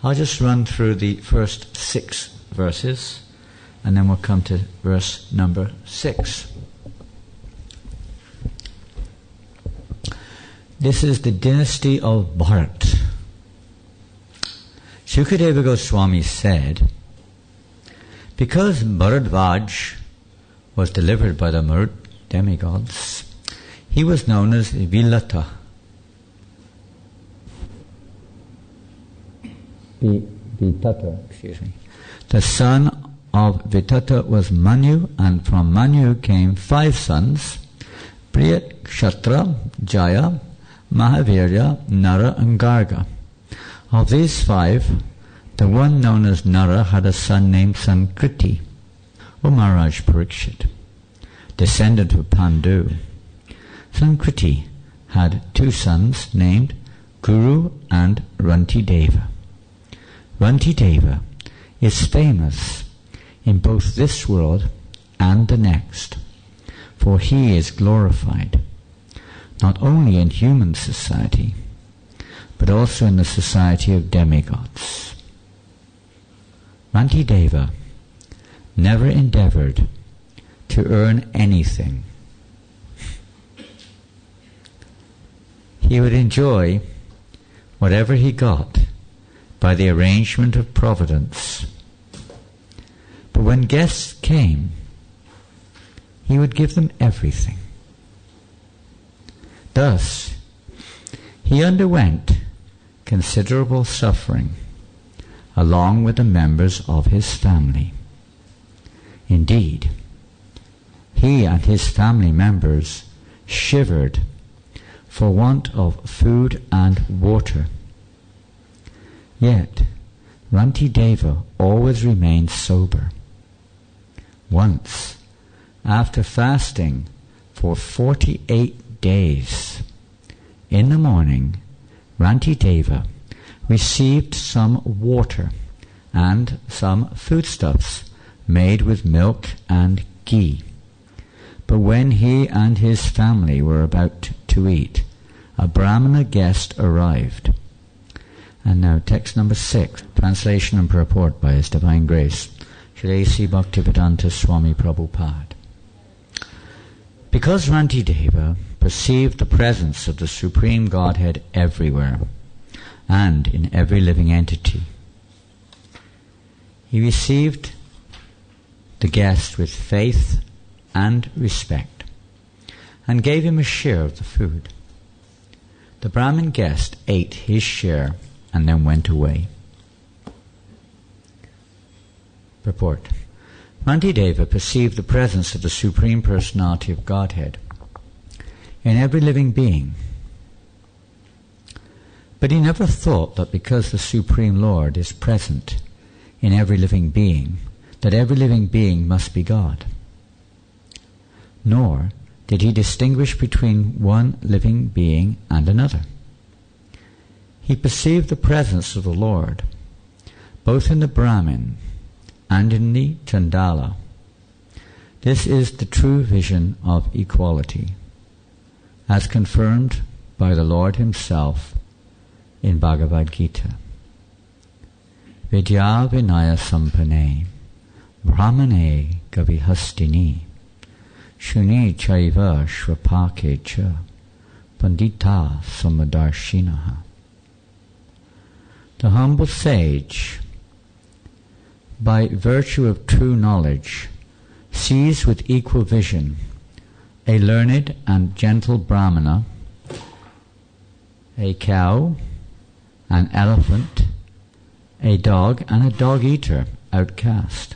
I'll just run through the first 6 verses, and then we'll come to verse number 6. This is the dynasty of Bharat. Shukadeva Goswami said, because Bharadvaj was delivered by the Marut demigods, he was known as Vilata. The son of Vitata was Manu, and from Manu came 5 sons, Priyat, Kshatra, Jaya, Mahavirya, Nara and Garga. Of these 5, the one known as Nara had a son named Sankriti, or Maharaj Parikshit, descendant of Pandu. Sankriti had 2 sons named Guru and Rantideva. Rantideva is famous in both this world and the next, for he is glorified not only in human society, but also in the society of demigods. Rantideva never endeavored to earn anything. He would enjoy whatever he got by the arrangement of providence. But when guests came, he would give them everything. Thus, he underwent considerable suffering along with the members of his family. Indeed, he and his family members shivered for want of food and water. Yet, Rantideva always remained sober. Once, after fasting for 48 days, in the morning, Rantideva received some water and some foodstuffs made with milk and ghee. But when he and his family were about to eat, a Brahmana guest arrived. And now text number 6, translation and purport by His Divine Grace, Shri A.C. Bhaktivedanta Swami Prabhupada. Because Rantideva perceived the presence of the Supreme Godhead everywhere and in every living entity, he received the guest with faith and respect and gave him a share of the food. The Brahmin guest ate his share and then went away. Purport. Rantideva perceived the presence of the Supreme Personality of Godhead in every living being. But he never thought that because the Supreme Lord is present in every living being, that every living being must be God. Nor did he distinguish between one living being and another. He perceived the presence of the Lord both in the Brahmin and in the Chandala. This is the true vision of equality, as confirmed by the Lord himself in Bhagavad Gita. Vidya Vinaya Sampane Brahmane Gavihastini Shuni Chaiva Shvapake Cha Pandita Samadarshinaha. The humble sage, by virtue of true knowledge, sees with equal vision a learned and gentle Brahmana, a cow, an elephant, a dog, and a dog-eater outcast.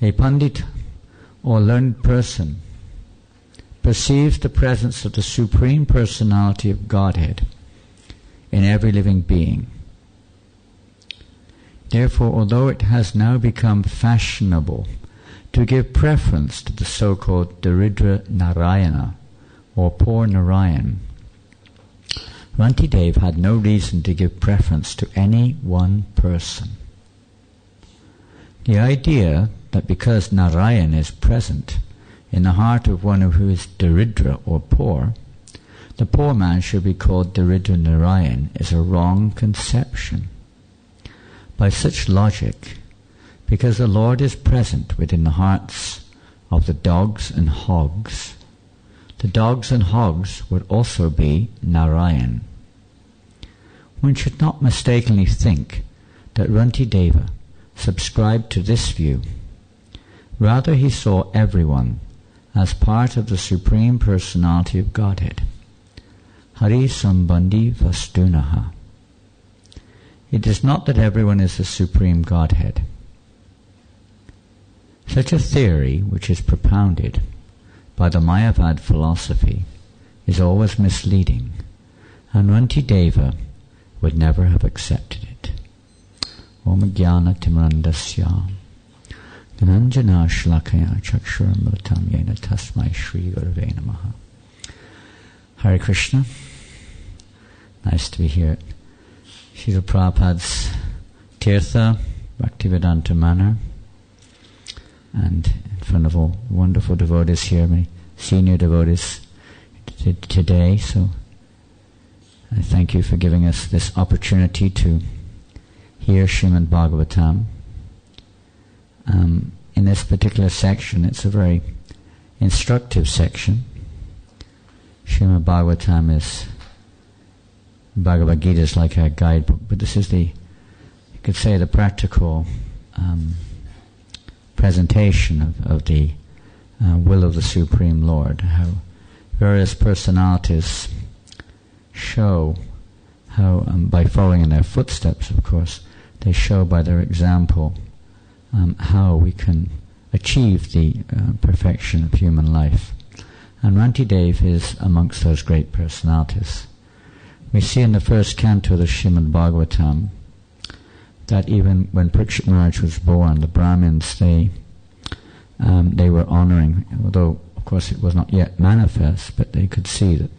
A Pandit, or learned person, perceives the presence of the Supreme Personality of Godhead in every living being. Therefore, although it has now become fashionable to give preference to the so-called Daridra Narayana, or poor Narayan, Rantideva had no reason to give preference to any one person. The idea that because Narayan is present in the heart of one who is Daridra or poor, the poor man should be called Daridra Narayan is a wrong conception. By such logic, because the Lord is present within the hearts of the dogs and hogs, the dogs and hogs would also be Narayan. One should not mistakenly think that Rantideva subscribed to this view. Rather, he saw everyone as part of the Supreme Personality of Godhead. Hari Sambandhi Vastunaha. It is not that everyone is the Supreme Godhead. Such a theory, which is propounded by the Mayavad philosophy, is always misleading, and Rantideva would never have accepted it. Om Jnana Timrandasya Dhananjana Shlakaya Chakshuramritam Yena Tasmai Shri Gurave Namaha. Hare Krishna. Nice to be here at Srila Prabhupada's Tirtha Bhaktivedanta Manor, and in front of all wonderful devotees here, many senior devotees today. So I thank you for giving us this opportunity to hear Srimad Bhagavatam. In this particular section, it's a very instructive section. Srimad Bhagavatam is, Bhagavad Gita is like a guidebook, but this is you could say, the practical presentation of the will of the Supreme Lord, how various personalities show how, by following in their footsteps, of course, they show by their example how we can achieve the perfection of human life. And Rantideva is amongst those great personalities. We see in the first canto of the Srimad Bhagavatam that even when Parikshit Maharaj was born, the Brahmins, they were honoring, although of course it was not yet manifest, but they could see that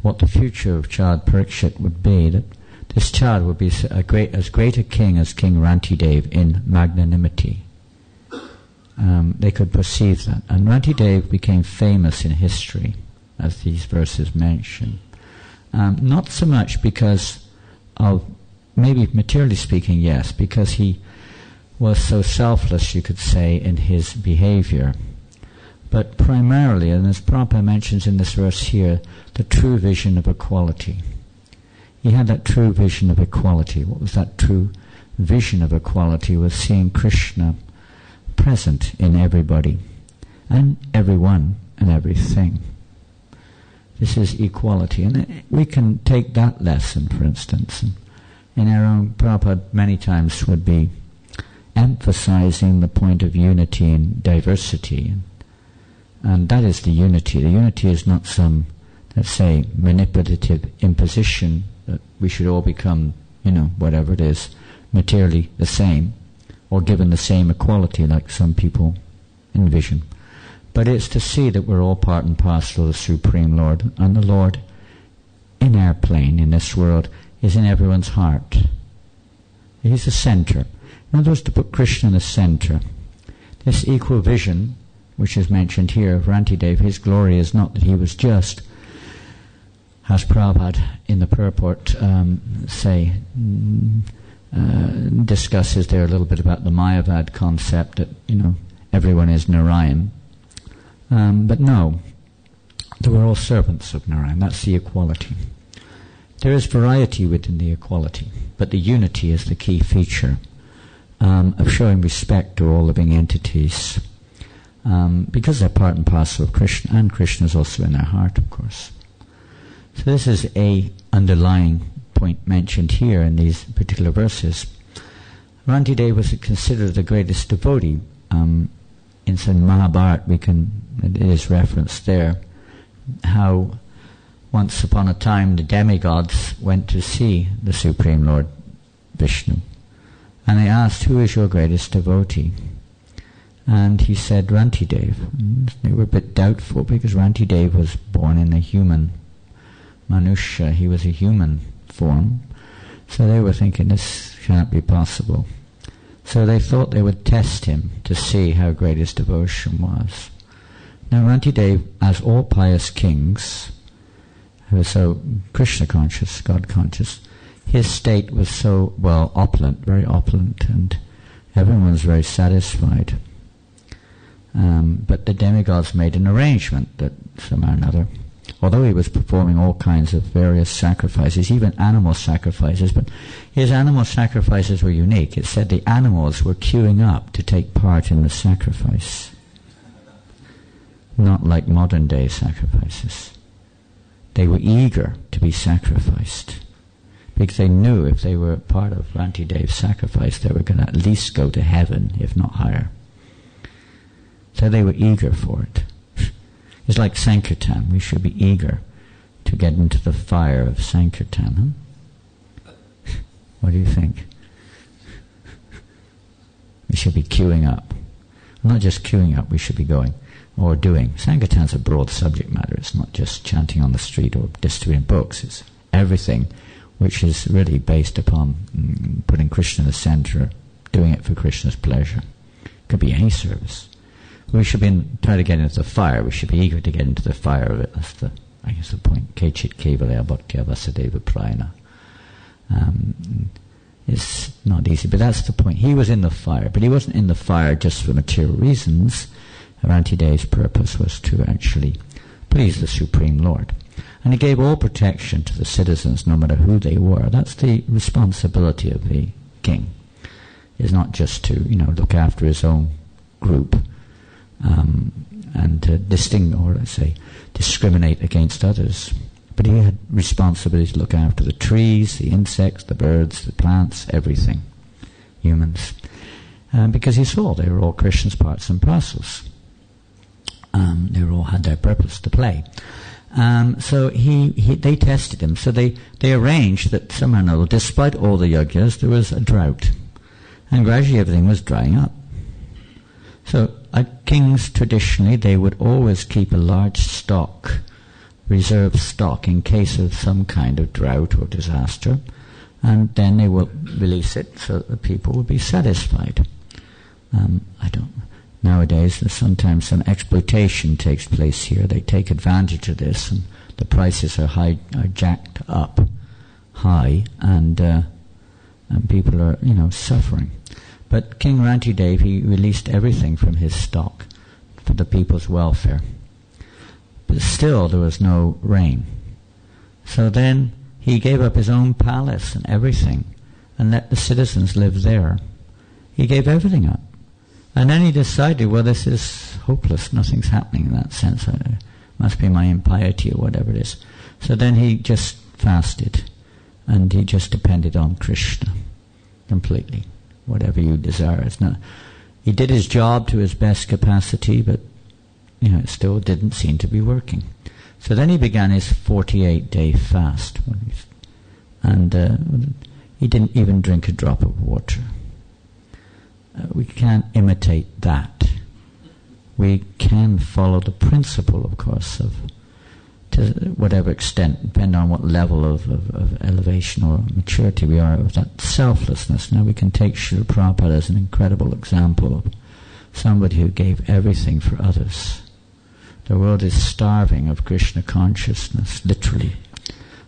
what the future of child Parikshit would be, that this child would be as great a king as King Rantideva in magnanimity. They could perceive that. And Rantideva became famous in history, as these verses mention. Not so much because of, maybe materially speaking, yes, because he was so selfless, you could say, in his behavior. But primarily, and as Prabhupada mentions in this verse here, the true vision of equality. He had that true vision of equality. What was that true vision of equality? Was seeing Krishna present in everybody, and everyone, and everything. This is equality. And we can take that lesson, for instance. In our own, Prabhupada many times would be emphasizing the point of unity and diversity. And that is the unity. The unity is not some, let's say, manipulative imposition that we should all become, whatever it is, materially the same, or given the same equality like some people envision. But it's to see that we're all part and parcel of the Supreme Lord, and the Lord in our plane, in this world, is in everyone's heart. He's the center. In other words, to put Krishna in the center. This equal vision, which is mentioned here of Rantideva, his glory is not that he was just, as Prabhupada in the purport discusses there a little bit about the Mayavad concept that, everyone is Narayan. But no, they were all servants of Narayan. That's the equality. There is variety within the equality, but the unity is the key feature of showing respect to all living entities, because they're part and parcel of Krishna, and Krishna is also in their heart, of course. So this is a underlying point mentioned here in these particular verses. Rantideva was considered the greatest devotee. In some Mahabharata, it is referenced there, how once upon a time the demigods went to see the Supreme Lord Vishnu, and they asked, "Who is your greatest devotee?" And he said, "Rantideva." They were a bit doubtful because Rantideva was born in a human Manusha. He was a human form, so they were thinking this cannot be possible. So they thought they would test him to see how great his devotion was. Now Rantideva, as all pious kings who was so Krishna conscious, God conscious, his state was so, opulent, very opulent, and everyone was very satisfied. But the demigods made an arrangement that somehow or another, although he was performing all kinds of various sacrifices, even animal sacrifices, but his animal sacrifices were unique. It said the animals were queuing up to take part in the sacrifice, not like modern day sacrifices. They were eager to be sacrificed, because they knew if they were part of Rantideva's sacrifice, they were going to at least go to heaven, if not higher. So they were eager for it. It's like Sankirtan. We should be eager to get into the fire of Sankirtan. What do you think? We should be queuing up. Not just queuing up, we should be going or doing. Sankirtan's a broad subject matter. It's not just chanting on the street or distributing books. It's everything which is really based upon putting Krishna in the center, doing it for Krishna's pleasure. It could be any service. We should try to get into the fire. We should be eager to get into the fire of it. That's the point. Kechit kevalaya bhaktya vasudeva prayana. It's not easy, but that's the point. He was in the fire, but he wasn't in the fire just for material reasons. Rantideva's purpose was to actually please the Supreme Lord. And he gave all protection to the citizens, no matter who they were. That's the responsibility of the king. Is not just to, look after his own group, and to discriminate against others. But he had responsibility to look after the trees, the insects, the birds, the plants, everything, humans. Because he saw they were all Krishna's parts and parcels. They all had their purpose to play. So they tested him. So they arranged that somehow or another, despite all the yajnas, there was a drought. And gradually everything was drying up. So kings traditionally, they would always keep a large stock, reserve stock, in case of some kind of drought or disaster, and then they will release it so that the people will be satisfied. Nowadays, sometimes some exploitation takes place here. They take advantage of this, and the prices are jacked up high, and people are, suffering. But King Rantideva, he released everything from his stock for the people's welfare. But still there was no rain. So then he gave up his own palace and everything and let the citizens live there. He gave everything up. And then he decided, this is hopeless. Nothing's happening in that sense. It must be my impiety or whatever it is. So then he just fasted and he just depended on Krishna completely. Whatever you desire. It's not. He did his job to his best capacity, but it still didn't seem to be working. So then he began his 48-day fast, and he didn't even drink a drop of water. We can't imitate that. We can follow the principle, of course, to whatever extent, depending on what level of elevation or maturity we are, of that selflessness. Now we can take Srila Prabhupada as an incredible example of somebody who gave everything for others. The world is starving of Krishna consciousness, literally.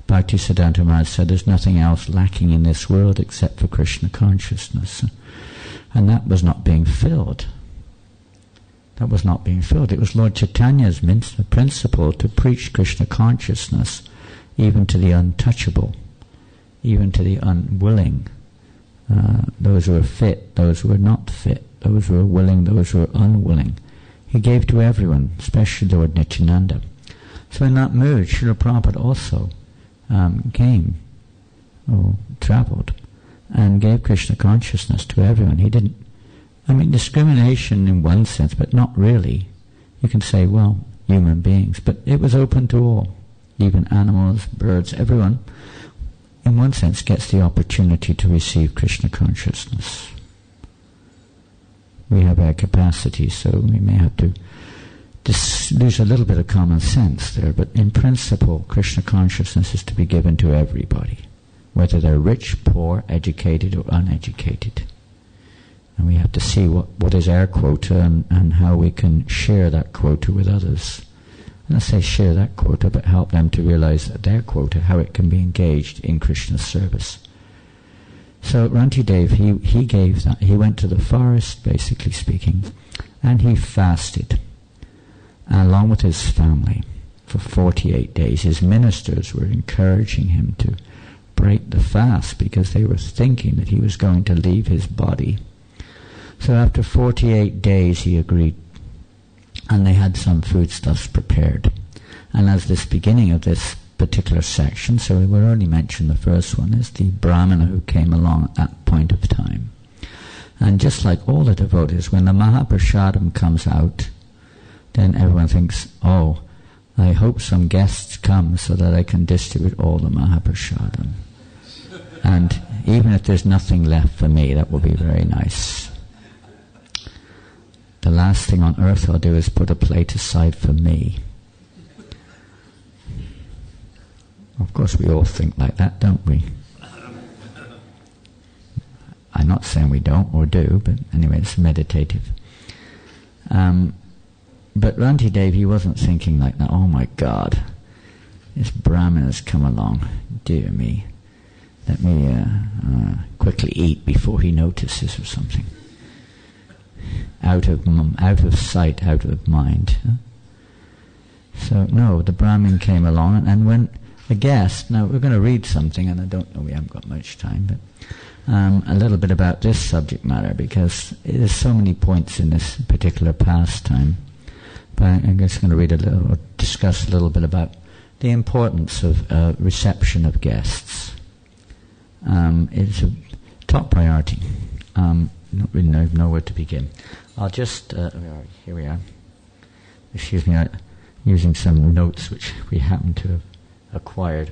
Bhaktisiddhanta Maharaj said there's nothing else lacking in this world except for Krishna consciousness. And that was not being filled. That was not being filled. It was Lord Chaitanya's principle to preach Krishna consciousness even to the untouchable, even to the unwilling, those who are fit, those who are not fit, those who are willing, those who are unwilling. He gave to everyone, especially Lord Nityananda. So in that mood, Srila Prabhupada also came, or travelled, and gave Krishna consciousness to everyone. He didn't, discrimination in one sense, but not really. You can say, human beings, but it was open to all, even animals, birds, everyone, in one sense, gets the opportunity to receive Krishna consciousness. We have our capacity, so we may have to lose a little bit of common sense there, but in principle, Krishna consciousness is to be given to everybody, whether they're rich, poor, educated, or uneducated. And we have to see what is our quota and how we can share that quota with others. And I say share that quota, but help them to realize that their quota, how it can be engaged in Krishna's service. So Rantidev, he gave that. He went to the forest, basically speaking, and he fasted, along with his family, for 48 days. His ministers were encouraging him to break the fast because they were thinking that he was going to leave his body. So after 48 days he agreed, and they had some foodstuffs prepared. And as this beginning of this particular section, so we will only mention the first one, is the Brahmana who came along at that point of time. And just like all the devotees, when the Mahaprasadam comes out, then everyone thinks, oh, I hope some guests come so that I can distribute all the Mahaprasadam. And even if there's nothing left for me, that will be very nice. The last thing on earth I'll do is put a plate aside for me. Of course we all think like that, don't we? I'm not saying we don't or do, but anyway, it's meditative. But Rantidev, he wasn't thinking like that. Oh my God, this Brahmin has come along. Dear me, let me quickly eat before he notices or something. Out of sight, out of mind. So no, the Brahmin came along, and when a guest, now we're going to read something, and I don't know, we haven't got much time, but a little bit about this subject matter, because there's so many points in this particular pastime. But I'm just going to read a little, or discuss a little bit about the importance of reception of guests. It's a top priority. Not really know where to begin. I'll just, here we are. Excuse me, I'm using some notes which we happen to have acquired.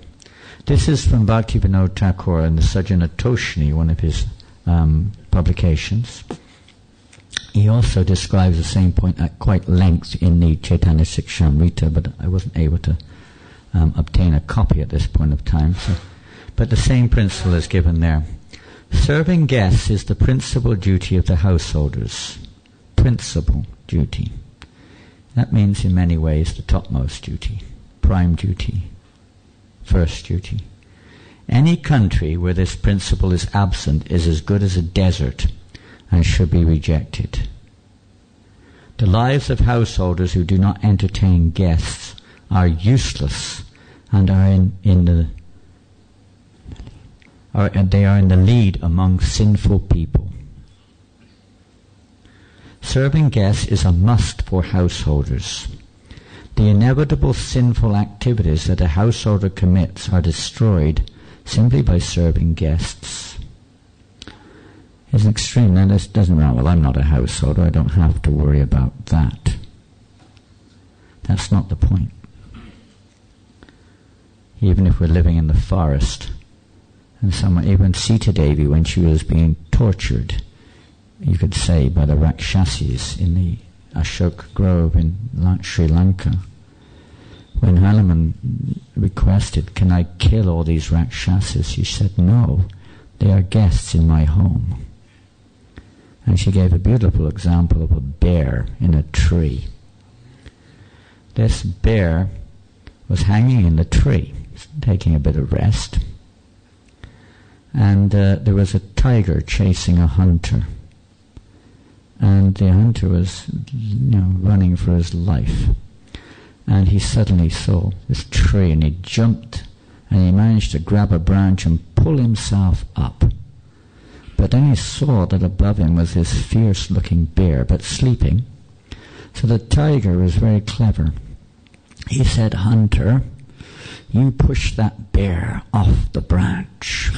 This is from Bhakti Vinod Thakur in the Sajjana Toshni, one of his publications. He also describes the same point at quite length in the Chaitanya Sikshamrita, but I wasn't able to obtain a copy at this point of time. But the same principle is given there. Serving guests is the principal duty of the householders. Principal duty. That means in many ways the topmost duty, prime duty, first duty. Any country where this principle is absent is as good as a desert and should be rejected. The lives of householders who do not entertain guests are useless and they are in the lead among sinful people. Serving guests is a must for householders. The inevitable sinful activities that a householder commits are destroyed simply by serving guests. It's an extreme. Now this doesn't matter. Well, I'm not a householder. I don't have to worry about that. That's not the point. Even if we're living in the forest, and even Sita Devi, when she was being tortured, you could say, by the Rakshasis in the Ashok Grove in Sri Lanka, when Hanuman requested, can I kill all these Rakshasas? She said, no, they are guests in my home. And she gave a beautiful example of a bear in a tree. This bear was hanging in the tree, taking a bit of rest. And there was a tiger chasing a hunter. And the hunter was, running for his life. And he suddenly saw this tree, and he jumped, and he managed to grab a branch and pull himself up. But then he saw that above him was this fierce-looking bear, but sleeping. So the tiger was very clever. He said, "Hunter, you push that bear off the branch,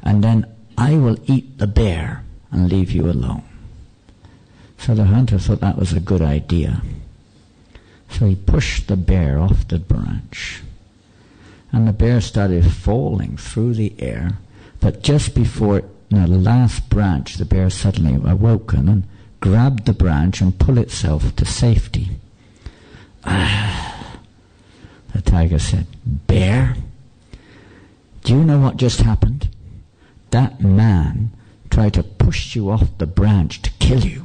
and then I will eat the bear and leave you alone." So the hunter thought that was a good idea. So he pushed the bear off the branch. And the bear started falling through the air. But just before the last branch, the bear suddenly awoken and grabbed the branch and pulled itself to safety. The tiger said, "Bear, do you know what just happened? That man tried to push you off the branch to kill you.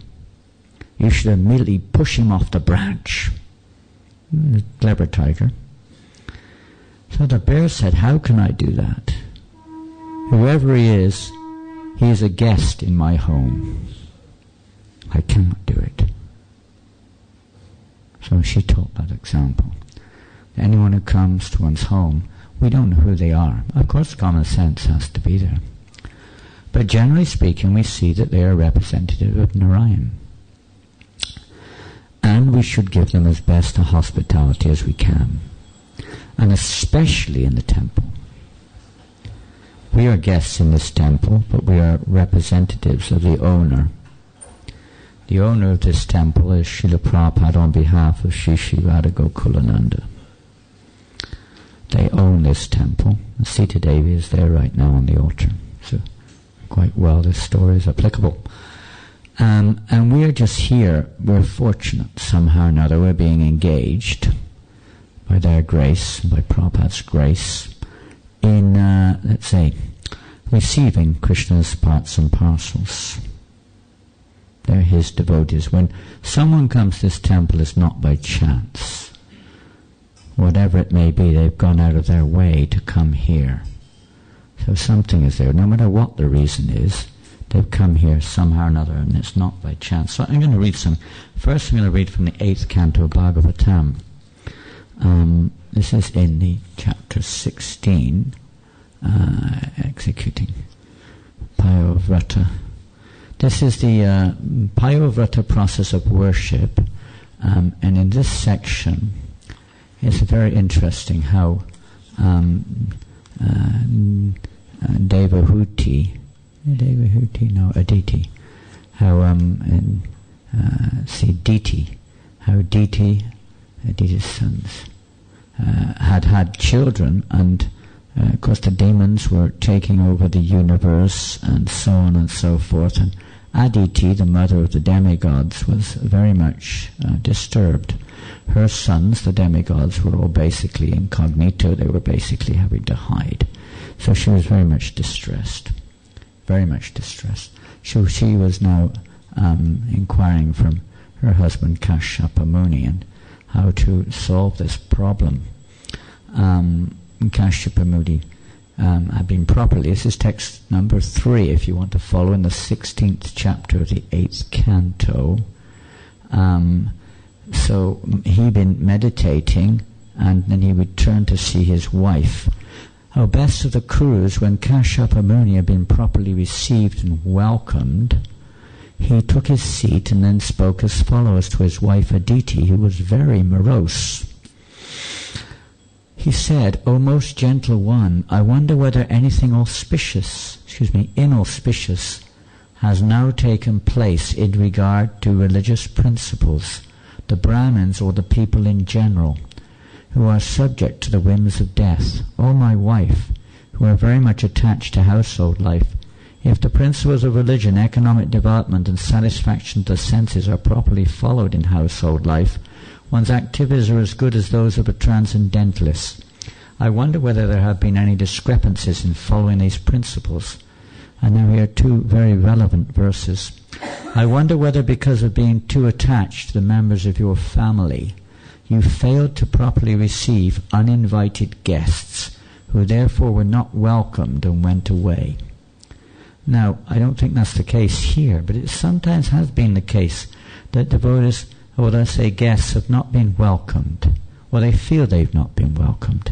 You should immediately push him off the branch." Clever tiger. So the bear said, how can I do that? Whoever he is a guest in my home. I cannot do it. So she taught that example. Anyone who comes to one's home, we don't know who they are. Of course, common sense has to be there. But generally speaking, we see that they are representative of Narayan. And we should give them as best a hospitality as we can. And especially in the temple. We are guests in this temple, but we are representatives of the owner. The owner of this temple is Srila Prabhupada on behalf of Sri Sri Radha Gokulananda. They own this temple. Sita Devi is there right now on the altar. So quite well this story is applicable. And we're just here, we're fortunate somehow or another, we're being engaged by their grace, by Prabhupada's grace, in, let's say, receiving Krishna's parts and parcels. They're his devotees. When someone comes to this temple, it's not by chance. Whatever it may be, they've gone out of their way to come here. So something is there. No matter what the reason is, they've come here somehow or another, and it's not by chance. So I'm going to read some. First I'm going to read from the 8th canto of Bhagavatam. This is in the chapter 16, executing Payovrata. This is the Payovrata process of worship, and in this section it's very interesting how Aditi, how Aditi's sons had children, and of course the demons were taking over the universe and so on and so forth, and Aditi, the mother of the demigods, was very much disturbed. Her sons, the demigods, were all basically incognito. They were basically having to hide. So she was very much distressed. Very much distressed. So she was now inquiring from her husband Kashyapa Muni and how to solve this problem. Kashyapa Muni had been properly, this is text number 3 if you want to follow, in the 16th chapter of the 8th canto. So he'd been meditating, and then he returned to see his wife. Oh, best of the Kurus, when Kashyapa Muni had been properly received and welcomed, he took his seat and then spoke as follows to his wife Aditi, who was very morose. He said, O most gentle one, I wonder whether anything inauspicious has now taken place in regard to religious principles, the Brahmins or the people in general, who are subject to the whims of death. O my wife, who are very much attached to household life, if the principles of religion, economic development and satisfaction to the senses are properly followed in household life, one's activities are as good as those of a transcendentalist. I wonder whether there have been any discrepancies in following these principles. And now here are 2 very relevant verses. I wonder whether because of being too attached to the members of your family, you failed to properly receive uninvited guests, who therefore were not welcomed and went away. Now, I don't think that's the case here, but it sometimes has been the case that devotees, or let's say guests, have not been welcomed, or they feel they've not been welcomed.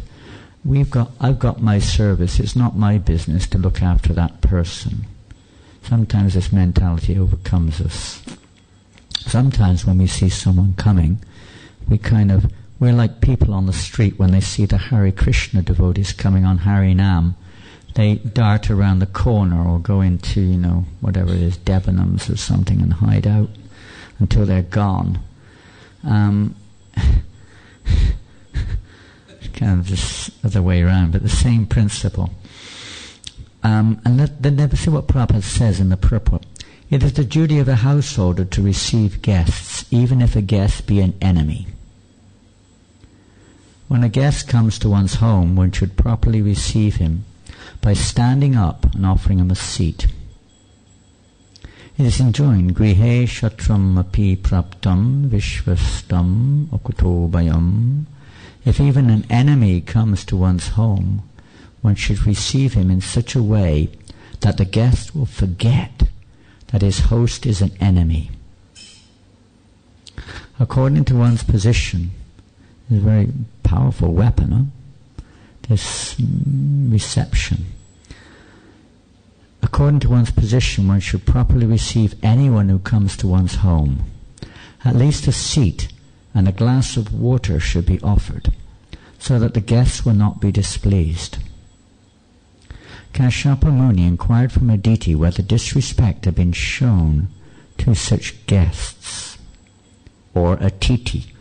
I've got my service, it's not my business to look after that person. Sometimes this mentality overcomes us. Sometimes when we see someone coming, we're like people on the street when they see the Hare Krishna devotees coming on Harinam. They dart around the corner or go into, whatever it is, Devanams or something, and hide out until they're gone. Kind of just the other way around, but the same principle. And then see what Prabhupada says in the purport. It is the duty of a householder to receive guests, even if a guest be an enemy. When a guest comes to one's home, one should properly receive him by standing up and offering him a seat. It is enjoined, Grihe Shatram Api Praptam Vishvastam Okuto Bayam. If even an enemy comes to one's home, one should receive him in such a way that the guest will forget that his host is an enemy. According to one's position, it's a very powerful weapon, this reception. According to one's position, one should properly receive anyone who comes to one's home. At least a seat and a glass of water should be offered, so that the guests will not be displeased. Kashyapa Muni inquired from Aditi whether disrespect had been shown to such guests, or atiti.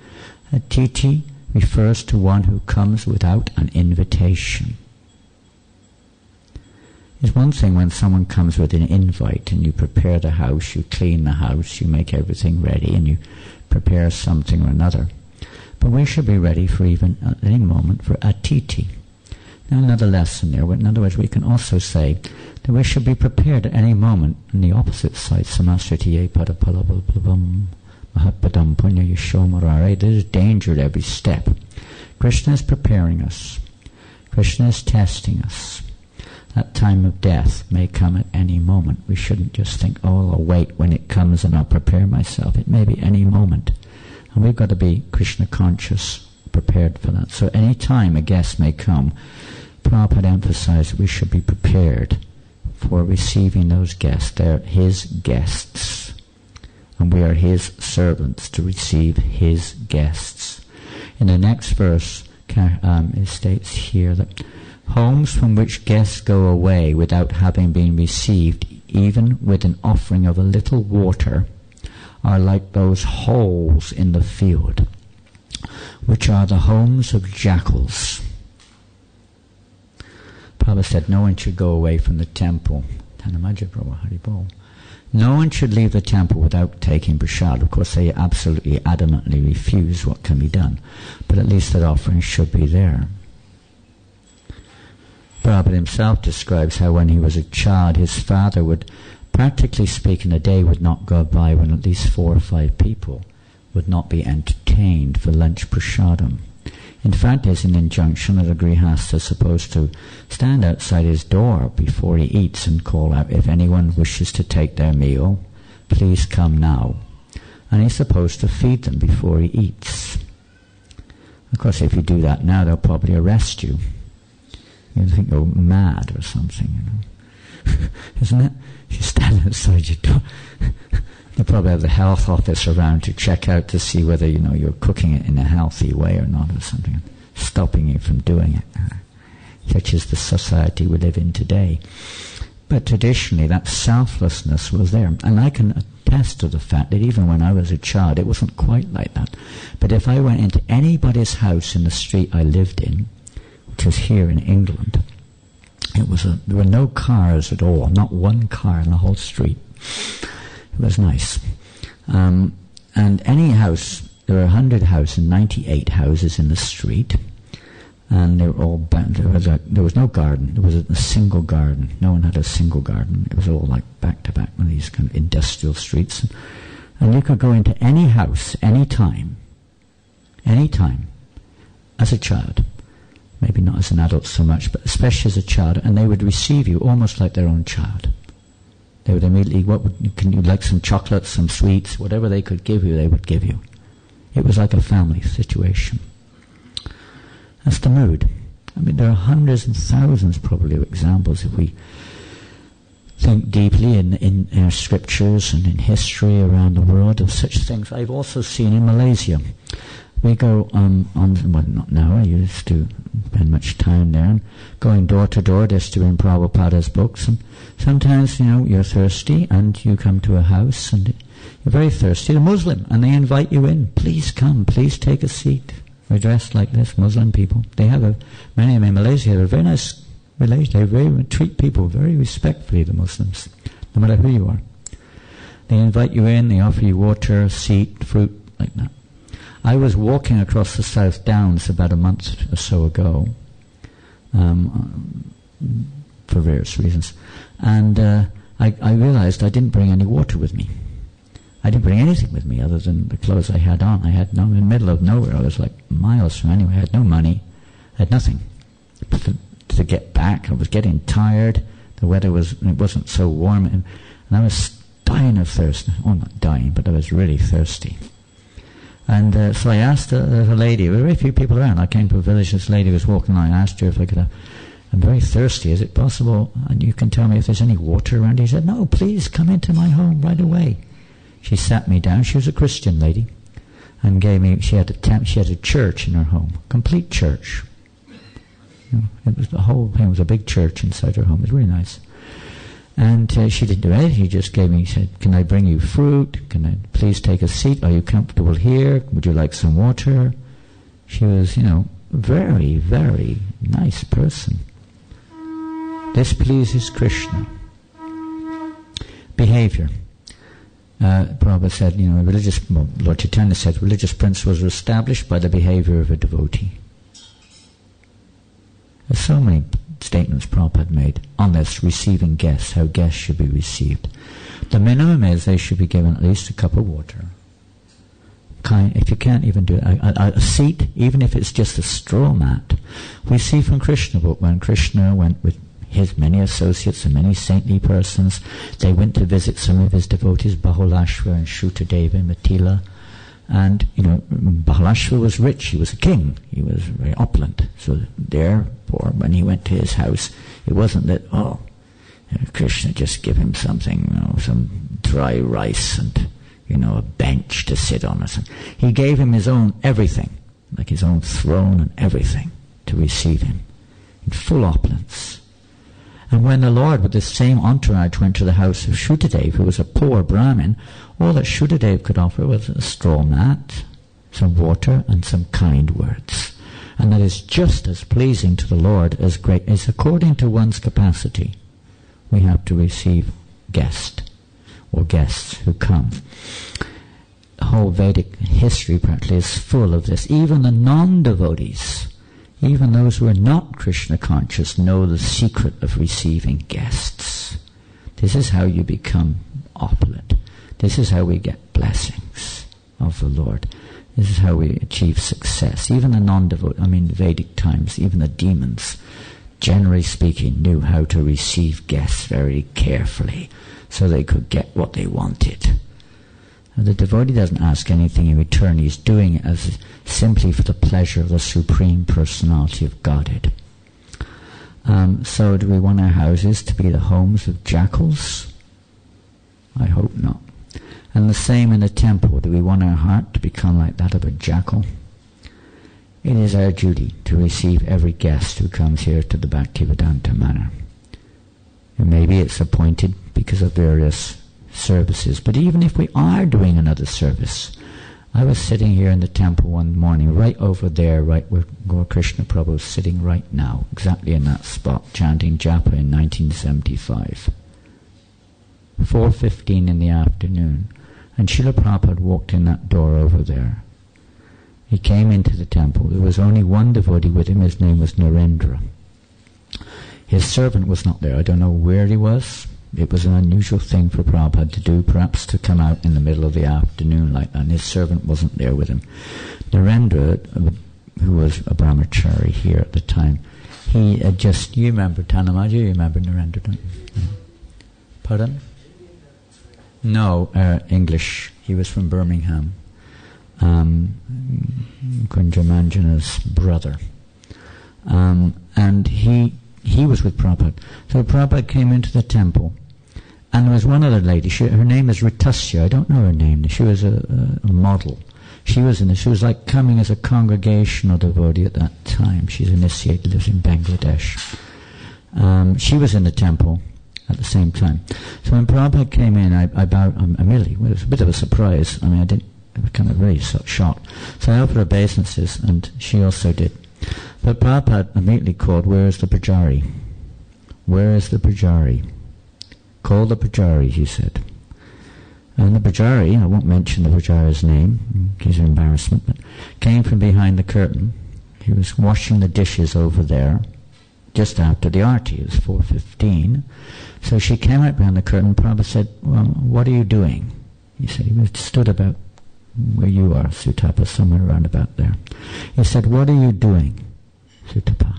Atiti refers to one who comes without an invitation. It's one thing when someone comes with an invite and you prepare the house, you clean the house, you make everything ready and you prepare something or another. But we should be ready for even at any moment for atiti. Now another lesson there. In other words, we can also say that we should be prepared at any moment on the opposite side. Samasritiye padapalabam mahatpadam punya yashomurare. There's danger at every step. Krishna is preparing us. Krishna is testing us. That time of death may come at any moment. We shouldn't just think, oh, I'll wait when it comes and I'll prepare myself. It may be any moment. And we've got to be Krishna conscious, prepared for that. So any time a guest may come, Prabhupada emphasized that we should be prepared for receiving those guests. They're his guests. And we are his servants to receive his guests. In the next verse, it states here that homes from which guests go away without having been received, even with an offering of a little water, are like those holes in the field, which are the homes of jackals. Prabhupada said no one should go away from the temple. No one should leave the temple without taking prasad. Of course, they absolutely adamantly refuse what can be done, but at least that offering should be there. Prabhupada himself describes how when he was a child, his father would, practically speaking, a day would not go by when at least 4 or 5 people would not be entertained for lunch prasadam. In fact, there's an injunction that a grihastha is supposed to stand outside his door before he eats and call out, if anyone wishes to take their meal, please come now. And he's supposed to feed them before he eats. Of course, if you do that now, they'll probably arrest you. You think you're mad or something, isn't it? You stand outside your door. You probably have the health office around to check out to see whether you're cooking it in a healthy way or not, or something, stopping you from doing it. Such is the society we live in today. But traditionally, that selflessness was there, and I can attest to the fact that even when I was a child, it wasn't quite like that. But if I went into anybody's house in the street I lived in, which was here in England, there were no cars at all, not one car in the whole street. It was nice. And any house, there were 100 houses, 98 houses in the street, and they were all there was no garden. There was a single garden. No one had a single garden. It was all like back to back with these kind of industrial streets. And you could go into any house, any time, as a child. Maybe not as an adult so much, but especially as a child, and they would receive you almost like their own child. They would immediately, can you like some chocolates, some sweets, whatever they could give you, they would give you. It was like a family situation. That's the mood. I mean, there are hundreds and thousands probably of examples if we think deeply in our scriptures and in history around the world of such things. I've also seen in Malaysia. We go on, well, not now, I used to spend much time there, and going door to door distributing Prabhupada's books, and sometimes, you're thirsty, and you come to a house, and you're very thirsty, they're Muslim, and they invite you in, please come, please take a seat. We're dressed like this, Muslim people. They have many of them in Malaysia, have a very nice relation, they treat people very respectfully, the Muslims, no matter who you are. They invite you in, they offer you water, seat, fruit, like that. I was walking across the South Downs about a month or so ago, for various reasons, and I realized I didn't bring any water with me. I didn't bring anything with me other than the clothes I had on. I had no, in the middle of nowhere. I was like miles from anywhere. I had no money. I had nothing. To get back, I was getting tired. The weather wasn't so warm, and I was dying of thirst. Oh, not dying, but I was really thirsty. And so I asked the lady. There were very few people around. I came to a village. This lady was walking along. I asked her if I could have. I'm very thirsty. Is it possible? And you can tell me if there's any water around. He said, "No, please come into my home right away." She sat me down. She was a Christian lady, and gave me. She had a church in her home, complete church. It was the whole thing. Was a big church inside her home. It was really nice. And she didn't do anything. She just gave me. Said, "Can I bring you fruit? Can I please take a seat? Are you comfortable here? Would you like some water?" She was, very, very nice person. This pleases Krishna. Behavior. Prabhupada said, Lord Chaitanya said, religious principles are established by the behavior of a devotee. There's so many statements Prabhupada made on this, receiving guests, how guests should be received. The minimum is they should be given at least a cup of water. If you can't even do it, a seat, even if it's just a straw mat. We see from Krishna book when Krishna went with his many associates and many saintly persons, they went to visit some of his devotees, Bahulashva and Shrutadeva and Matila. And, Bahulashva was rich, he was a king, he was very opulent. So therefore, when he went to his house, it wasn't that, Krishna just give him something, some dry rice and, a bench to sit on or something. He gave him his own everything, like his own throne and everything, to receive him, in full opulence. And when the Lord, with the same entourage, went to the house of Shrutadeva, who was a poor Brahmin, all that Shrutadeva could offer was a straw mat, some water, and some kind words. And that is just as pleasing to the Lord as according to one's capacity. We have to receive guests who come. The whole Vedic history practically is full of this. Even the non-devotees, even those who are not Krishna conscious, know the secret of receiving guests. This is how you become opulent. This is how we get blessings of the Lord. This is how we achieve success. Even the Vedic times, even the demons, generally speaking, knew how to receive guests very carefully so they could get what they wanted. And the devotee doesn't ask anything in return. He's doing it as simply for the pleasure of the Supreme Personality of Godhead. So do we want our houses to be the homes of jackals? I hope not. And the same in the temple. Do we want our heart to become like that of a jackal? It is our duty to receive every guest who comes here to the Bhaktivedanta manor. And maybe it's appointed because of various services, but even if we are doing another service, I was sitting here in the temple one morning, right over there, right where Gaur Krishna Prabhu is sitting right now, exactly in that spot, chanting japa in 1975. 4:15 in the afternoon, and Srila Prabhupada walked in that door over there. He came into the temple. There was only one devotee with him. His name was Narendra. His servant was not there. I don't know where he was. It was an unusual thing for Prabhupada to do, perhaps to come out in the middle of the afternoon like that, and his servant wasn't there with him. Narendra, who was a brahmachari here at the time, he had just, you remember Tanamaji, you remember Narendra, don't you? Pardon? No, English. He was from Birmingham. Kunjamanjana's brother. And he was with Prabhupada. So Prabhupada came into the temple, and there was one other lady. Her name is Ritasya. I don't know her name. She was a model. She was like coming as a congregational devotee at that time. She's initiated, lives in Bangladesh. She was in the temple at the same time. So when Prabhupada came in, I bowed immediately. It was a bit of a surprise. I was kind of very shocked. So I offered her obeisances, and she also did. But Prabhupada immediately called, "Where is the Pujari? Where is the Pujari? Call the Pujari," he said. And the Pujari, I won't mention the Pujari's name in case of embarrassment, but came from behind the curtain. He was washing the dishes over there. just after the arti. It was 4:15. So she came out behind the curtain. Prabhupada said, well, what are you doing? He said, he stood about where you are, Sutapa, somewhere around about there. He said, what are you doing, Sutapa?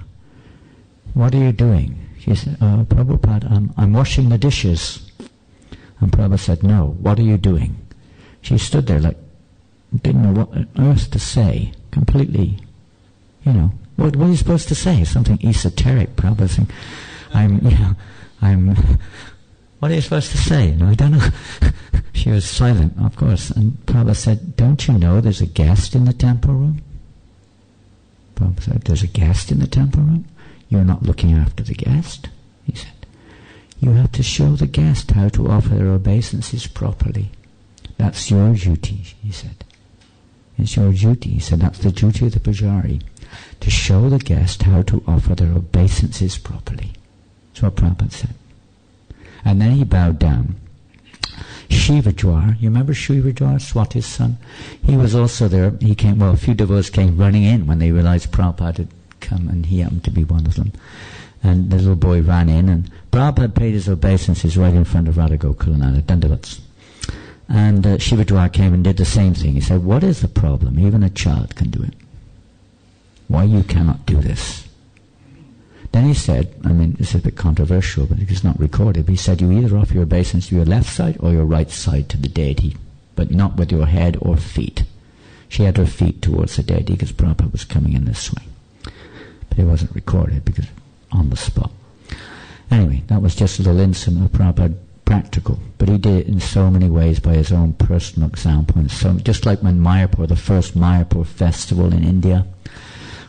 What are you doing? She said, Prabhupada, I'm washing the dishes. And Prabhupada said, no, what are you doing? She stood there like, didn't know what on earth to say, completely, what are you supposed to say? Something esoteric, Prabhupada saying, what are you supposed to say? I don't know. She was silent, of course, and Prabhupada said, don't you know there's a guest in the temple room? Prabhupada said, there's a guest in the temple room? You're not looking after the guest? He said, you have to show the guest how to offer their obeisances properly. That's your duty, he said. It's your duty. He said, that's the duty of the pujari, to show the guest how to offer their obeisances properly. That's what Prabhupada said. And then he bowed down. Shivajwar, you remember Shivajwar, Swati's son? He was also there. He came, a few devotees came running in when they realized Prabhupada had come, and he happened to be one of them. And the little boy ran in, and Prabhupada paid his obeisances right in front of Radha Gokulananda, Dandavats. And Shivajwar came and did the same thing. He said, what is the problem? Even a child can do it. Why you cannot do this? Then he said, this is a bit controversial, but it's not recorded, but he said, you either offer your obeisance to your left side or your right side to the deity, but not with your head or feet. She had her feet towards the deity because Prabhupada was coming in this way. But it wasn't recorded because on the spot. Anyway, that was just a little incident of Prabhupada, practical, but he did it in so many ways by his own personal example. And so, just like when Mayapur, the first Mayapur festival in India,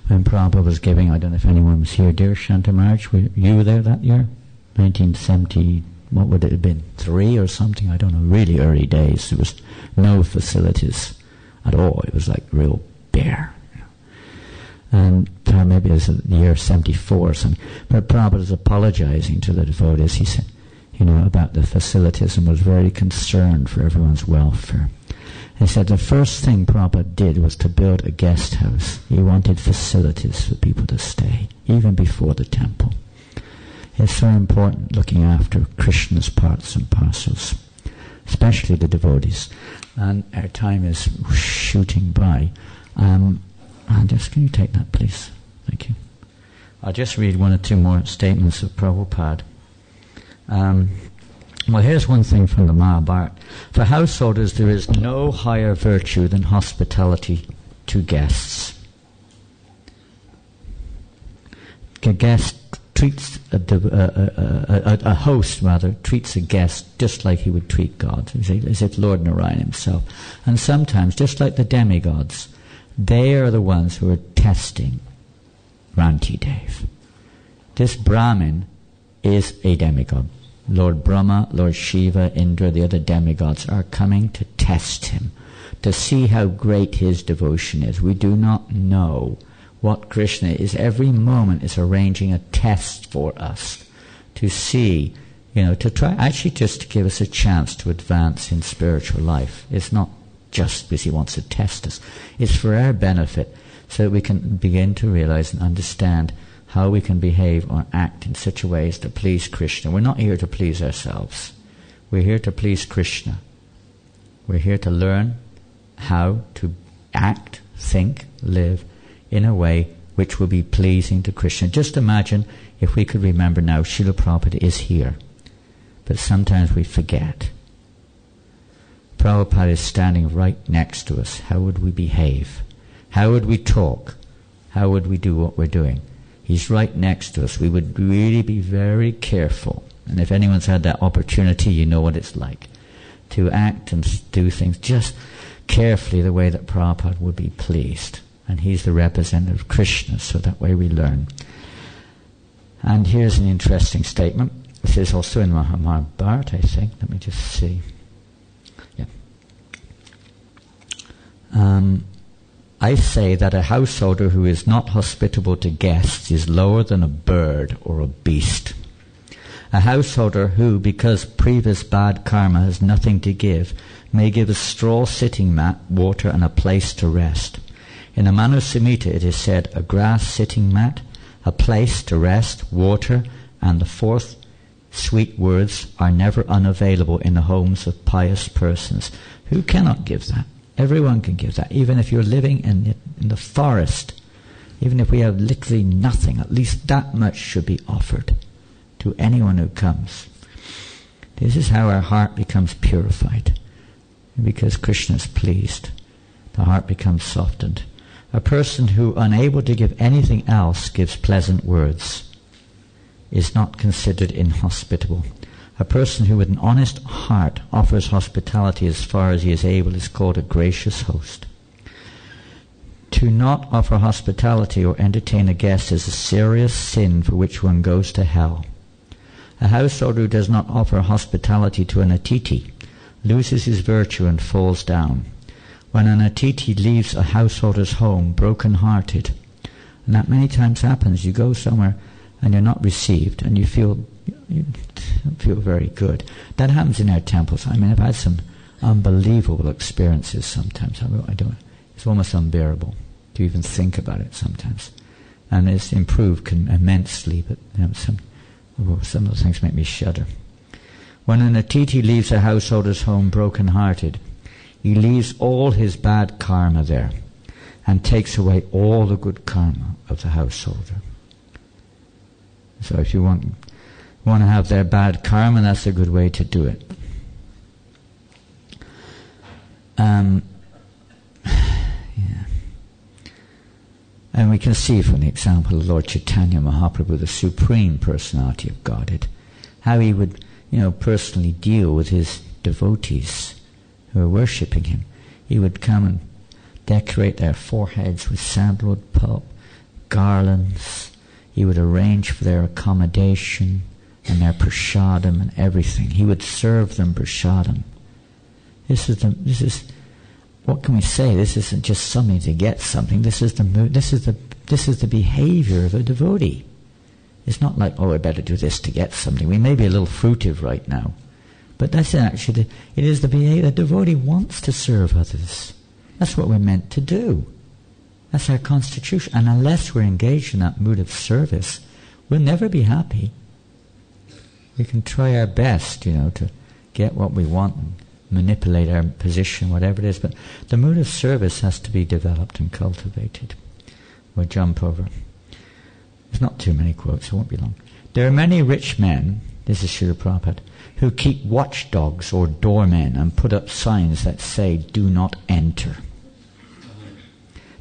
when Prabhupada was giving, I don't know if anyone was here, dear Shanta Maharaj, were you there that year? 1970, what would it have been, 3 or something? I don't know, really early days. There was no facilities at all. It was like real bare. And maybe it was the year 74 or something. But Prabhupada was apologizing to the devotees. He said, about the facilities, and was very concerned for everyone's welfare. He said the first thing Prabhupada did was to build a guest house. He wanted facilities for people to stay, even before the temple. It's so important looking after Krishna's parts and parcels, especially the devotees. And our time is shooting by. Can you take that, please? Thank you. I'll just read 1 or 2 more statements of Prabhupada. Well, here's one thing from the Mahabharata. For householders, there is no higher virtue than hospitality to guests. A guest treats a host treats a guest just like he would treat God, as if Lord Narayan himself. And sometimes, just like the demigods, they are the ones who are testing Ranti Dev. This Brahmin is a demigod. Lord Brahma, Lord Shiva, Indra, the other demigods are coming to test him, to see how great his devotion is. We do not know what Krishna is. Every moment is arranging a test for us to see, to try, actually just to give us a chance to advance in spiritual life. It's not just because he wants to test us. It's for our benefit, so that we can begin to realize and understand how we can behave or act in such a ways to please Krishna. We're not here to please ourselves. We're here to please Krishna. We're here to learn how to act, think, live in a way which will be pleasing to Krishna. Just imagine if we could remember now, Srila Prabhupada is here. But sometimes we forget. Prabhupada is standing right next to us. How would we behave? How would we talk? How would we do what we're doing? He's right next to us. We would really be very careful. And if anyone's had that opportunity, you know what it's like. To act and do things just carefully the way that Prabhupada would be pleased. And he's the representative of Krishna, so that way we learn. And here's an interesting statement. This is also in Mahabharata, I think. Let me just see. Yeah. I say that a householder who is not hospitable to guests is lower than a bird or a beast. A householder who, because previous bad karma has nothing to give, may give a straw sitting mat, water, and a place to rest. In the Manu Samhita it is said, a grass sitting mat, a place to rest, water, and the fourth, sweet words are never unavailable in the homes of pious persons. Who cannot give that? Everyone can give that. Even if you're living in the forest, even if we have literally nothing, at least that much should be offered to anyone who comes. This is how our heart becomes purified. Because Krishna is pleased, the heart becomes softened. A person who, unable to give anything else, gives pleasant words, is not considered inhospitable. A person who with an honest heart offers hospitality as far as he is able is called a gracious host. To not offer hospitality or entertain a guest is a serious sin for which one goes to hell. A householder who does not offer hospitality to an atiti loses his virtue and falls down. When an atiti leaves a householder's home broken-hearted, and that many times happens, you go somewhere and you're not received and you don't feel very good. That happens in our temples. I mean, I've had some unbelievable experiences sometimes. It's almost unbearable to even think about it sometimes. And it's improved immensely, but some of the things make me shudder. When an atiti leaves a householder's home broken-hearted, he leaves all his bad karma there and takes away all the good karma of the householder. So if you want to have their bad karma, that's a good way to do it. And we can see from the example of Lord Chaitanya Mahaprabhu, the Supreme Personality of Godhead, how he would, personally deal with his devotees who are worshipping him. He would come and decorate their foreheads with sandalwood pulp, garlands. He would arrange for their accommodation and their prasadam and everything. He would serve them prasadam. This is what can we say? This isn't just something to get something. This is the behavior of a devotee. It's not like, I better do this to get something. We may be a little fruitive right now, but that's actually it is the behavior. The devotee wants to serve others. That's what we're meant to do. That's our constitution. And unless we're engaged in that mood of service, we'll never be happy. We can try our best, to get what we want and manipulate our position, whatever it is, but the mood of service has to be developed and cultivated. We'll jump over. There's not too many quotes, it won't be long. There are many rich men, this is Srila Prabhupada, who keep watchdogs or doormen and put up signs that say, "Do not enter.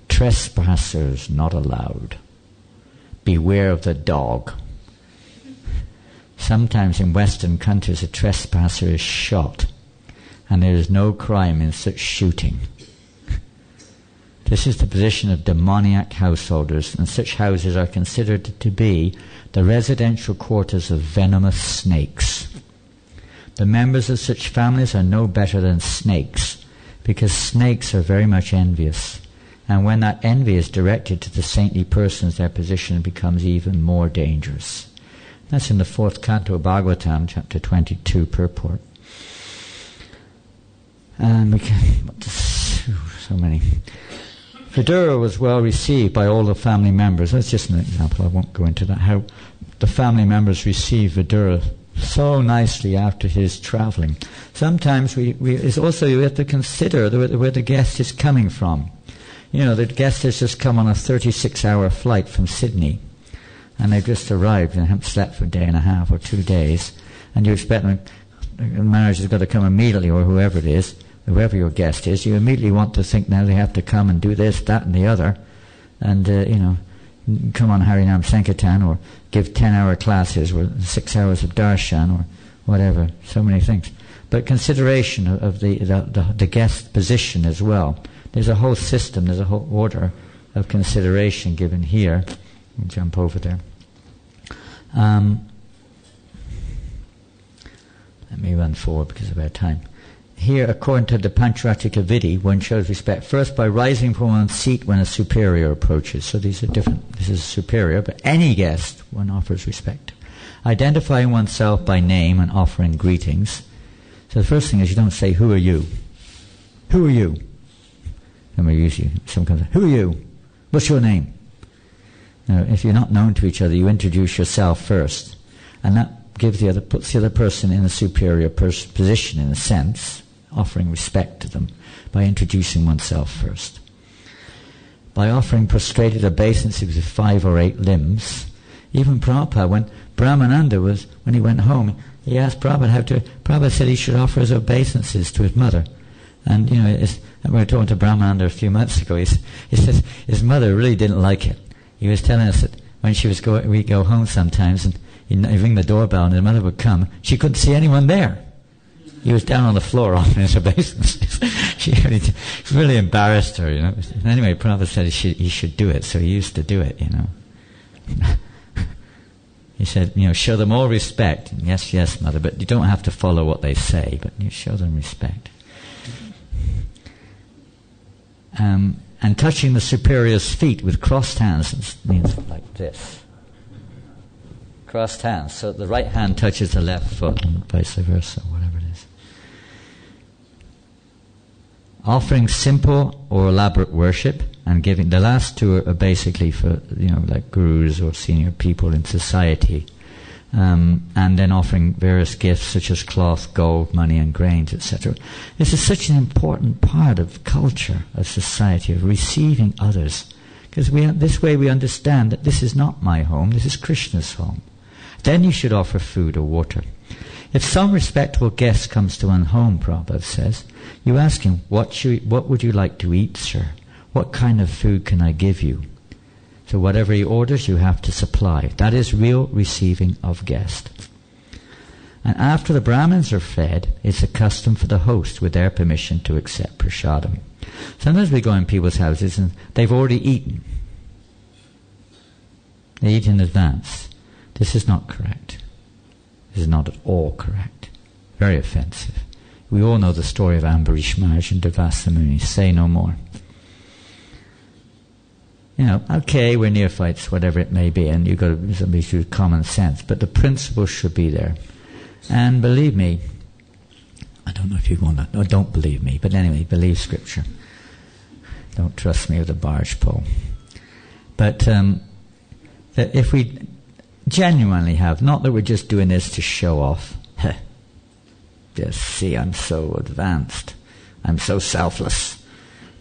Trespassers not allowed. Beware of the dog." Sometimes in Western countries a trespasser is shot, and there is no crime in such shooting. This is the position of demoniac householders, and such houses are considered to be the residential quarters of venomous snakes. The members of such families are no better than snakes, because snakes are very much envious, and when that envy is directed to the saintly persons, their position becomes even more dangerous. That's in the 4th canto of Bhagavatam, chapter 22, purport. And we can, so many. Vidura was well received by all the family members. That's just an example, I won't go into that. How the family members received Vidura so nicely after his traveling. Sometimes we have to consider where the guest is coming from. The guest has just come on a 36-hour flight from Sydney, and they've just arrived and haven't slept for a day and a half or 2 days, and you expect the manager has got to come immediately, or whoever it is, whoever your guest is, you immediately want to think now they have to come and do this, that and the other, and come on Harinam Sankirtan, or give 10-hour classes, or 6 hours of darshan, or whatever, so many things. But consideration of the guest position as well. There's a whole system, there's a whole order of consideration given here. We'll jump over there. Let me run forward because of our time. Here, according to the Pancharatrika Vidhi, one shows respect first by rising from one's seat when a superior approaches. So these are different. This is a superior, but any guest one offers respect. Identifying oneself by name and offering greetings. So the first thing is you don't say, "Who are you?" "Who are you?" And we usually, someone comes, "Who are you? What's your name?" If you're not known to each other, you introduce yourself first, and that puts the other person in a superior position, in a sense, offering respect to them by introducing oneself first. By offering prostrated obeisances with 5 or 8 limbs, even Prabhupada, when Brahmananda when he went home, he asked Prabhupada Prabhupada said he should offer his obeisances to his mother. And we were talking to Brahmananda a few months ago, he says his mother really didn't like it. He was telling us that when she was we'd go home sometimes and he'd ring the doorbell and his mother would come, she couldn't see anyone there. He was down on the floor offering his obeisances. She really embarrassed her, Anyway, Prabhupada said he should do it, so he used to do it, He said, show them all respect. Yes, yes, mother, but you don't have to follow what they say, but you show them respect. And touching the superior's feet with crossed hands means like this. Crossed hands, so the right hand touches the left foot and vice versa, whatever it is. Offering simple or elaborate worship and giving. The last 2 are basically for, like gurus or senior people in society. And then offering various gifts such as cloth, gold, money and grains, etc. This is such an important part of culture, of society, of receiving others. Because this way we understand that this is not my home, this is Krishna's home. Then you should offer food or water. If some respectable guest comes to one home, Prabhupada says, you ask him, what would you like to eat, sir? What kind of food can I give you? So whatever he orders, you have to supply. That is real receiving of guest. And after the Brahmins are fed, it's a custom for the host, with their permission, to accept prasadam. Sometimes we go in people's houses and they've already eaten. They eat in advance. This is not correct. This is not at all correct. Very offensive. We all know the story of Ambarish Maharaj and Durvasa Muni. Say no more. Okay, we're neophytes, whatever it may be, and you've got to be through common sense, but the principle should be there. And believe me, I don't know if you want to, no, don't believe me, but anyway, believe Scripture. Don't trust me with a barge pole. But that if we genuinely have, not that we're just doing this to show off, just see, I'm so advanced, I'm so selfless.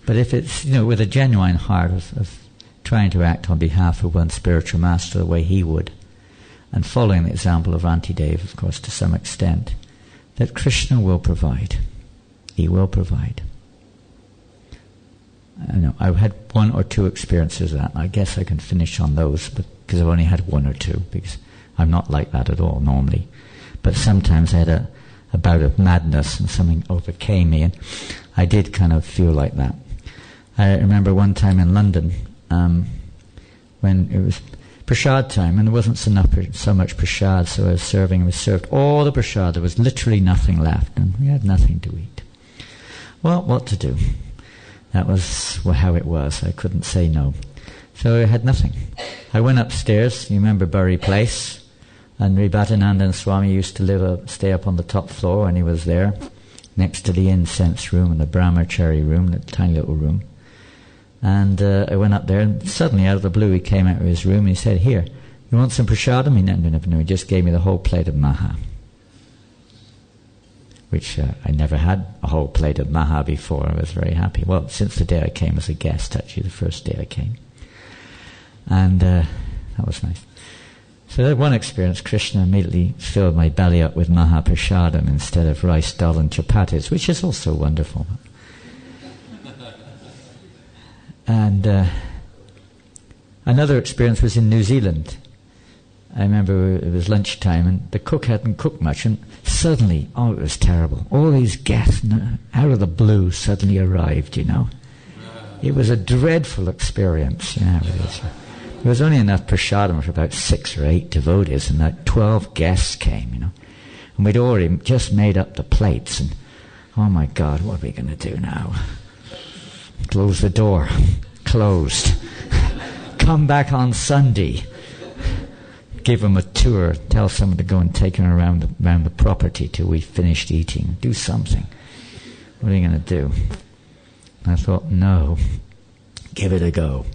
But if it's, with a genuine heart of trying to act on behalf of one's spiritual master the way he would, and following the example of Rantidev, of course, to some extent, that Krishna will provide. He will provide. I've had 1 or 2 experiences of that, and I guess I can finish on those, because I've only had 1 or 2, because I'm not like that at all normally. But sometimes I had a bout of madness, and something overcame me, and I did kind of feel like that. I remember one time in London, when it was prasad time, and there wasn't so much prasad, so I was serving, and we served all the prasad. There was literally nothing left, and we had nothing to eat. Well, what to do? That was how it was. I couldn't say no. So I had nothing. I went upstairs, you remember Bury Place, and Janananda Goswami used to stay up on the top floor when he was there, next to the incense room and the brahmachari room, that tiny little room. And I went up there, and suddenly, out of the blue, he came out of his room and he said, "Here, you want some prasadam?" He just gave me the whole plate of maha, which I never had a whole plate of maha before. I was very happy. Well, since the day I came as a guest, actually, the first day I came. And that was nice. So that one experience, Krishna immediately filled my belly up with maha prasadam instead of rice, dal and chapatis, which is also wonderful. And another experience was in New Zealand. I remember it was lunchtime and the cook hadn't cooked much, and suddenly, it was terrible. All these guests out of the blue suddenly arrived, It was a dreadful experience, There was only enough prasadam for about 6 or 8 devotees, and like 12 guests came, And we'd already just made up the plates, and oh my God, what are we going to do now? Close the door. Closed. Come back on Sunday. Give them a tour. Tell someone to go and take them around the property till we finished eating. Do something. What are you going to do? And I thought, no. Give it a go.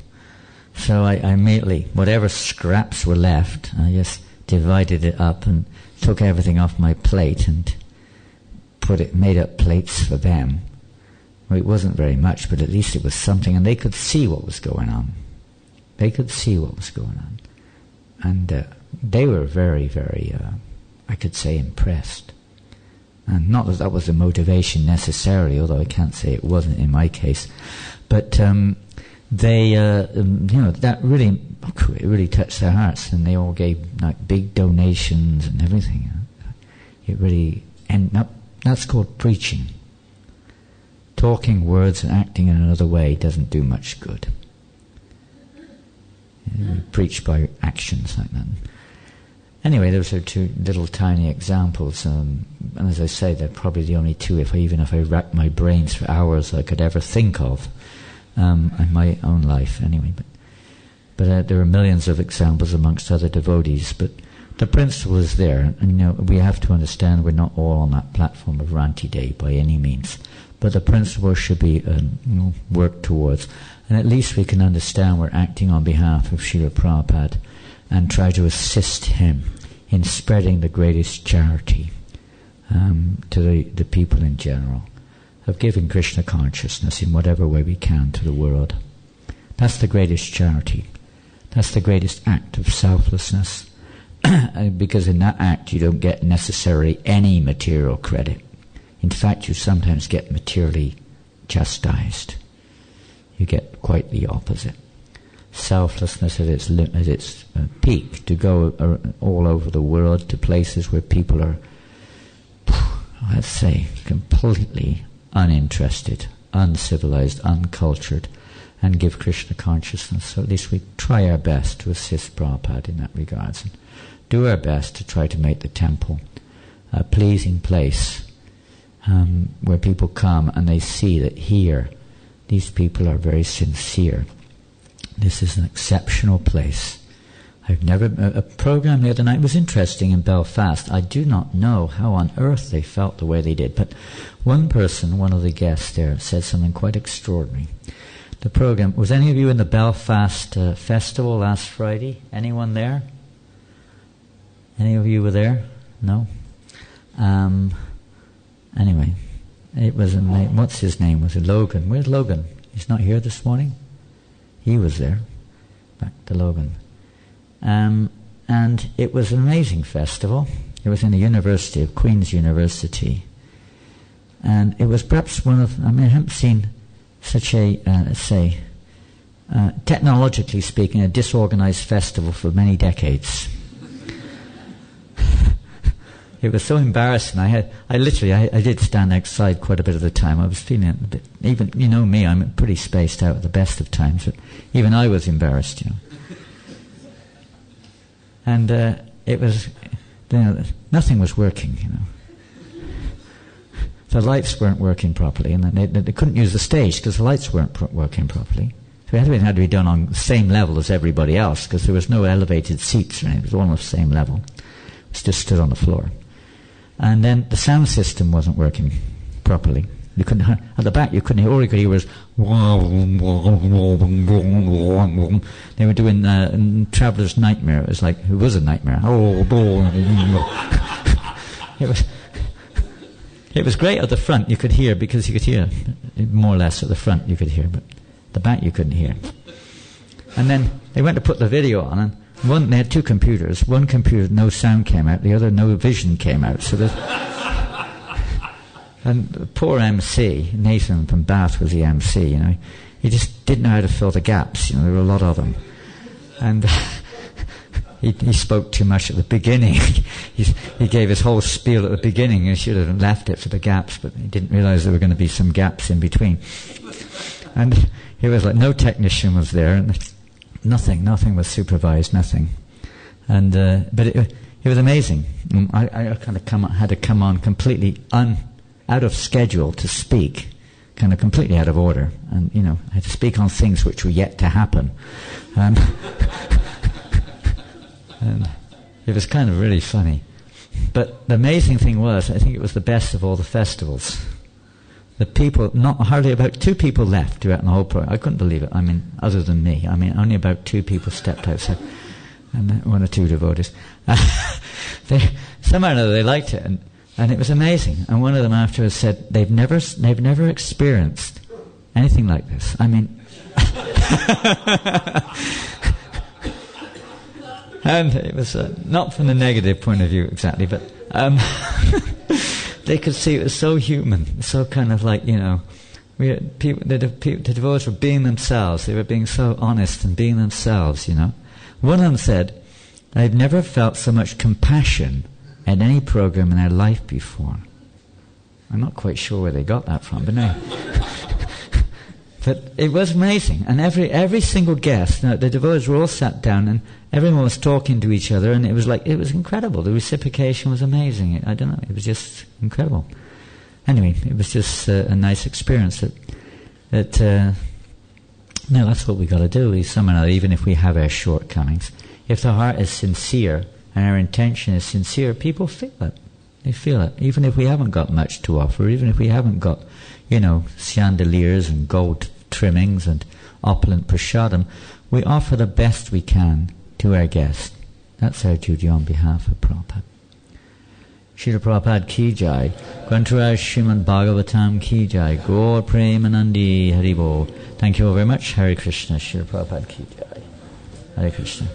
So I immediately, whatever scraps were left, I just divided it up and took everything off my plate and made up plates for them. Well, it wasn't very much, but at least it was something, and they could see what was going on. They could see what was going on. And they were very, very, I could say, impressed. And not that was the motivation necessarily, although I can't say it wasn't in my case. But they, that really touched their hearts, and they all gave like big donations and everything. It really, and that's called preaching. Talking words and acting in another way doesn't do much good. We preach by actions like that. Anyway, those are two little tiny examples, and as I say, they're probably the only two, even if I rack my brains for hours, I could ever think of in my own life. Anyway, but there are millions of examples amongst other devotees. But the principle is there, and we have to understand we're not all on that platform of Ranti Day by any means. But the principle should be worked towards, and at least we can understand we're acting on behalf of Srila Prabhupada and try to assist him in spreading the greatest charity to the people in general, of giving Krishna consciousness in whatever way we can to the world. That's the greatest charity. That's the greatest act of selflessness, because in that act you don't get necessarily any material credit. In fact, you sometimes get materially chastised. You get quite the opposite. Selflessness at its peak, to go all over the world to places where people are, let's say, completely uninterested, uncivilized, uncultured, and give Krishna consciousness. So at least we try our best to assist Prabhupada in that regards, and do our best to try to make the temple a pleasing place, where people come and they see that here these people are very sincere. This is an exceptional place. A program the other night was interesting in Belfast. I do not know how on earth they felt the way they did, but one of the guests there, said something quite extraordinary. The program, was any of you in the Belfast festival last Friday? Anyone there? Any of you were there? No? Anyway, it was what's his name? Was it Logan? Where's Logan? He's not here this morning? He was there. Back to Logan. And it was an amazing festival. It was in the University of Queen's University. And it was perhaps I haven't seen such a, technologically speaking, a disorganized festival for many decades. It was so embarrassing. I did stand outside quite a bit of the time. I was feeling a bit, even, me, I'm pretty spaced out at the best of times, but even I was embarrassed, And it was, nothing was working, The lights weren't working properly, and they couldn't use the stage because the lights weren't working properly. So everything had to be done on the same level as everybody else, because there was no elevated seats or anything. It was all on the same level. It was just stood on the floor. And then the sound system wasn't working properly. You couldn't, at the back you couldn't hear, all you could hear was they were doing Traveller's Nightmare. It was a nightmare. It was great at the front, you could hear, because you could hear more or less at the front you could hear, but the back you couldn't hear. And then they went to put the video on, and they had two computers. One computer, no sound came out. The other, no vision came out. So and the poor MC, Nathan from Bath was the MC, he just didn't know how to fill the gaps. There were a lot of them. And he spoke too much at the beginning. He gave his whole spiel at the beginning. He should have left it for the gaps, but he didn't realize there were going to be some gaps in between. And it was like no technician was there, and nothing was supervised, nothing. And but it was amazing. I kind of had to come on completely out of schedule to speak, kind of completely out of order, and I had to speak on things which were yet to happen. And it was kind of really funny. But the amazing thing was, I think it was the best of all the festivals. the people, not hardly about 2 people left throughout the whole program. I couldn't believe it. I mean, other than me. I mean, only about 2 people stepped outside. And 1 or 2 devotees. Somehow or another they liked it, and it was amazing. And one of them afterwards said they've never experienced anything like this. I mean, and it was not from the negative point of view exactly, but they could see it was so human, so kind of like, the devotees were being themselves. They were being so honest and being themselves. One of them said, "I've never felt so much compassion at any program in their life before." I'm not quite sure where they got that from, but no. But it was amazing, and every single guest, the devotees were all sat down, and everyone was talking to each other, and it was incredible. The reciprocation was amazing. I don't know, it was just incredible. Anyway, it was just a nice experience. No, that's what we got to do. Even if we have our shortcomings, if the heart is sincere and our intention is sincere, people feel it. They feel it. Even if we haven't got much to offer, even if we haven't got, chandeliers and gold trimmings and opulent prasadam, we offer the best we can to our guest. That's our duty on behalf of Prabhupada. Srila Prabhupada ki jai, Grantaraj Srimad Bhagavatam ki jai, Gaur Premanandi Haribol. Thank you all very much. Hare Krishna. Srila Prabhupada ki jai. Hare Krishna.